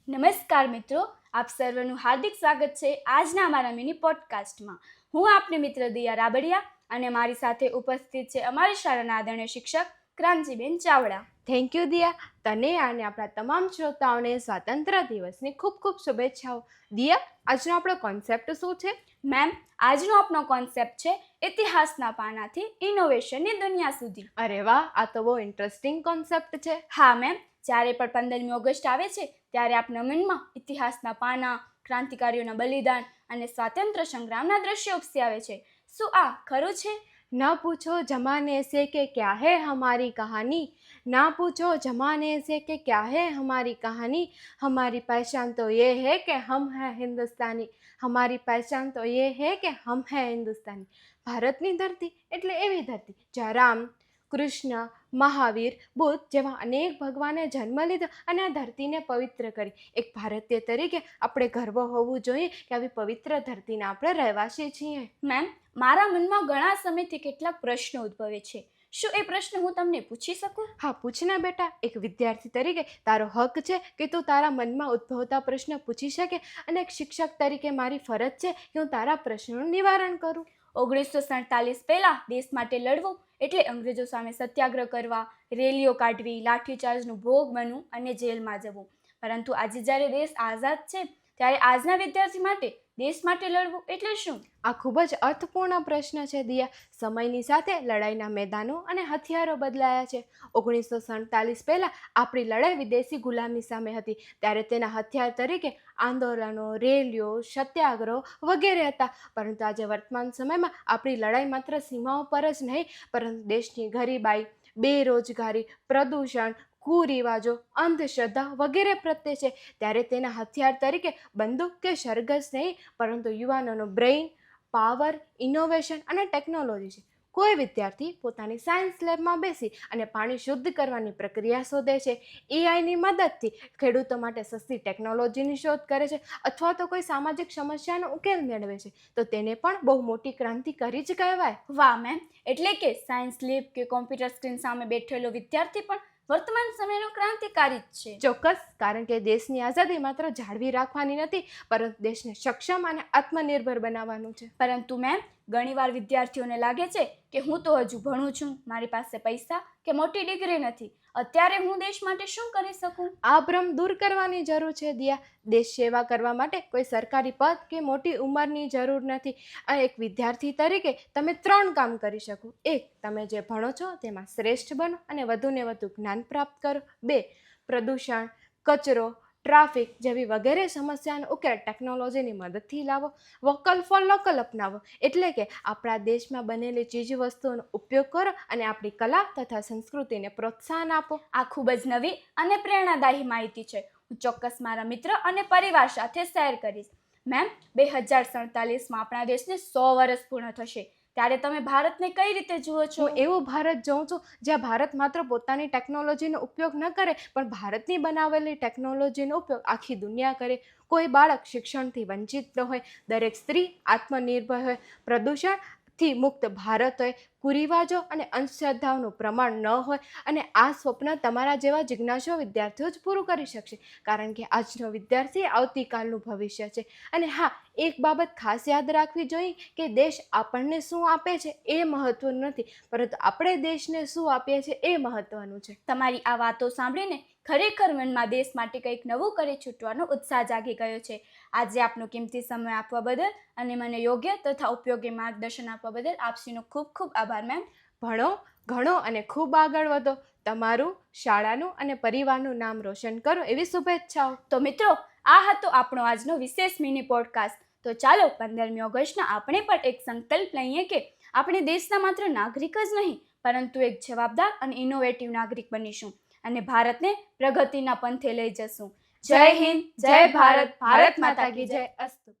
નમસ્કાર મિત્રો, આપ સર્વનું હાર્દિક સ્વાગત છે આજના અમારા મિની પોડકાસ્ટમાં. હું આપની મિત્ર દિયા રાબડિયા અને મારી સાથે ઉપસ્થિત છે અમારી શાળાના આદરણીય શિક્ષક ક્રાંતિબેન ચાવડા. થેન્ક યુ દિયા. તને અને આપણા તમામ શ્રોતાઓને સ્વાતંત્ર્ય દિવસની ખૂબ ખૂબ શુભેચ્છાઓ. દિયા, આજનો આપણો કોન્સેપ્ટ શું છે? મેમ, આજનો આપણો કોન્સેપ્ટ છે ઇતિહાસના પાનાથી ઇનોવેશનની દુનિયા સુધી. અરે વાહ, આ તો બહુ ઇન્ટરેસ્ટિંગ કોન્સેપ્ટ છે. હા મેમ, જ્યારે પણ 15મી ઓગસ્ટ આવે છે ત્યારે આપણા મનમાં ઇતિહાસના પાના, ક્રાંતિકારીઓના બલિદાન અને સ્વાતંત્ર્ય સંગ્રામના દ્રશ્યો ઉપસી આવે છે. શું આ ખરું છે? ન પૂછો જમાને સે કે ક્યા હૈ હમારી કહાની, ના પૂછો જમાને સે કે ક્યા હૈ હમારી કહાની, હમારી પહેચાન તો ये है કે હમ હૈ હિન્દુસ્તાની, હમારી પહેચાન તો ये है કે હમ હૈ હિન્દુસ્તાની. ભારતની ધરતી એટલે એવી ધરતી જ્યાં રામ, કૃષ્ણ, મહાવીર, બુદ્ધ જેવા અનેક ભગવાને જન્મ લીધો અને આ ધરતીને પવિત્ર કરી. એક ભારતીય તરીકે આપણે ગર્વ હોવું જોઈએ કે આવી પવિત્ર ધરતીના આપણે રહેવાસી છીએ. મેમ, મારા મનમાં ઘણા સમયથી કેટલાક પ્રશ્નો ઉદ્ભવે છે. શું એ પ્રશ્ન હું તમને પૂછી શકું? હા, પૂછના બેટા. એક વિદ્યાર્થી તરીકે તારો હક છે કે તું તારા મનમાં ઉદ્ભવતા પ્રશ્ન પૂછી શકે, અને એક શિક્ષક તરીકે મારી ફરજ છે કે હું તારા પ્રશ્નોનું નિવારણ કરું. 1947 પહેલા દેશ માટે લડવું એટલે અંગ્રેજો સામે સત્યાગ્રહ કરવા, રેલીઓ કાઢવી, લાઠીચાર્જનું ભોગ બનવું અને જેલમાં જવું. પરંતુ આજે જ્યારે દેશ આઝાદ છે ત્યારે આજના વિદ્યાર્થી માટે દેશ માટે લડવું એટલે શું? આ ખૂબ જ અર્થપૂર્ણ પ્રશ્ન છે દિયા. સમયની સાથે લડાઈના મેદાનો અને હથિયારો બદલાયા છે. 1947 પહેલાં આપણી લડાઈ વિદેશી ગુલામી સામે હતી. ત્યારે તેના હથિયાર તરીકે આંદોલનો, રેલીઓ, સત્યાગ્રહો વગેરે હતા. પરંતુ આજે વર્તમાન સમયમાં આપણી લડાઈ માત્ર સીમાઓ પર જ નહીં, પરંતુ દેશની ગરીબાઈ, બેરોજગારી, પ્રદૂષણ, કુરિવાજો, અંધશ્રદ્ધા વગેરે પ્રત્યે છે. ત્યારે તેના હથિયાર તરીકે બંદૂક કે સરઘસ નહીં, પરંતુ યુવાનોનો બ્રેઇન, પાવર, ઇનોવેશન અને ટેકનોલોજી છે. કોઈ વિદ્યાર્થી પોતાની સાયન્સ લેબમાં બેસી અને પાણી શુદ્ધ કરવાની પ્રક્રિયા શોધે છે, એઆઈની મદદથી ખેડૂતો માટે સસ્તી ટેકનોલોજીની શોધ કરે છે, અથવા તો કોઈ સામાજિક સમસ્યાનો ઉકેલ મેળવે છે, તો તેને પણ બહુ મોટી ક્રાંતિ કરી જ કહેવાય. વાહ મેમ, એટલે કે સાયન્સ લેબ કે કોમ્પ્યુટર સ્ક્રીન સામે બેઠેલો વિદ્યાર્થી પણ વર્તમાન સમયનો ક્રાંતિકારી જ છે. ચોક્કસ, કારણ કે દેશની આઝાદી માત્ર જાળવી રાખવાની નથી, પરંતુ દેશને સક્ષમ અને આત્મનિર્ભર બનાવવાનું છે. પરંતુ મેમ, ઘણીવાર વિદ્યાર્થીઓને લાગે છે કે હું તો હજુ ભણું છું, મારી પાસે પૈસા કે મોટી ડિગ્રી નથી, અત્યારે હું દેશ માટે શું કરી શકું? આ ભ્રમ દૂર કરવાની જરૂર છે દિયા. દેશ સેવા કરવા માટે કોઈ સરકારી પદ કે મોટી ઉંમરની જરૂર નથી. આ એક વિદ્યાર્થી તરીકે તમે 3 કામ કરી શકો. 1, તમે જે ભણો છો તેમાં શ્રેષ્ઠ બનો અને વધુને વધુ જ્ઞાન પ્રાપ્ત કરો. 2, પ્રદૂષણ, કચરો, ટ્રાફિક જેવી વગેરે સમસ્યાનો ઉકેલ ટેકનોલોજીની મદદથી લાવો. વોકલ ફોર લોકલ અપનાવો, એટલે કે આપણા દેશમાં બનેલી ચીજ વસ્તુઓનો ઉપયોગ કરો અને આપણી કલા તથા સંસ્કૃતિને પ્રોત્સાહન આપો. આ ખૂબ જ નવી અને પ્રેરણાદાયી માહિતી છે. હું ચોક્કસ મારા મિત્ર અને પરિવાર સાથે શેર કરીશ. મેમ, 2047માં આપણા દેશને 100 વર્ષ પૂર્ણ થશે, ત્યારે તમે ભારતને કઈ રીતે જુઓ છો? હું એવું ભારત જોઉં છું જ્યાં ભારત માત્ર પોતાની ટેકનોલોજીનો ઉપયોગ ન કરે, પણ ભારતની બનાવેલી ટેકનોલોજીનો ઉપયોગ આખી દુનિયા કરે. કોઈ બાળક શિક્ષણથી વંચિત ન હોય, દરેક સ્ત્રી આત્મનિર્ભર હોય, પ્રદૂષણથી મુક્ત ભારત હોય, કુરિવાજો અને અંધશ્રદ્ધાઓનું પ્રમાણ ન હોય. અને આ સ્વપ્ન તમારા જેવા જિજ્ઞાસુ વિદ્યાર્થીઓ જ પૂરું કરી શકશે, કારણ કે આજનો વિદ્યાર્થી આવતીકાલનું ભવિષ્ય છે. અને હા, એક બાબત ખાસ યાદ રાખવી જોઈએ કે દેશ આપણને શું આપે છે એ મહત્વનું નથી, પરંતુ આપણે દેશને શું આપીએ છીએ એ મહત્વનું છે. તમારી આ વાતો સાંભળીને ખરેખર મનમાં દેશ માટે કંઈક નવું કરી છૂટવાનો ઉત્સાહ જાગી ગયો છે. આજે આપનો કિંમતી સમય આપવા બદલ અને મને યોગ્ય તથા ઉપયોગી માર્ગદર્શન આપવા બદલ આપશ્રીનો ખૂબ ખૂબ આભાર મેમ. ભણો, ઘણો અને ખૂબ આગળ વધો. તમારું, શાળાનું અને પરિવારનું નામ રોશન કરો એવી શુભેચ્છાઓ. તો મિત્રો, આ હતો આપણો આજનો વિશેષ મિની પોડકાસ્ટ. તો ચાલો 15મી ઓગસ્ટના આપણે પણ એક સંકલ્પ લઈએ કે આપણે દેશના માત્ર નાગરિક જ નહીં, પરંતુ એક જવાબદાર અને ઇનોવેટિવ નાગરિક બનીશું અને ભારતને પ્રગતિના પંથે લઈ જશું. જય હિન્દ, જય ભારત, ભારત માતા કી જય. અસ્તુ.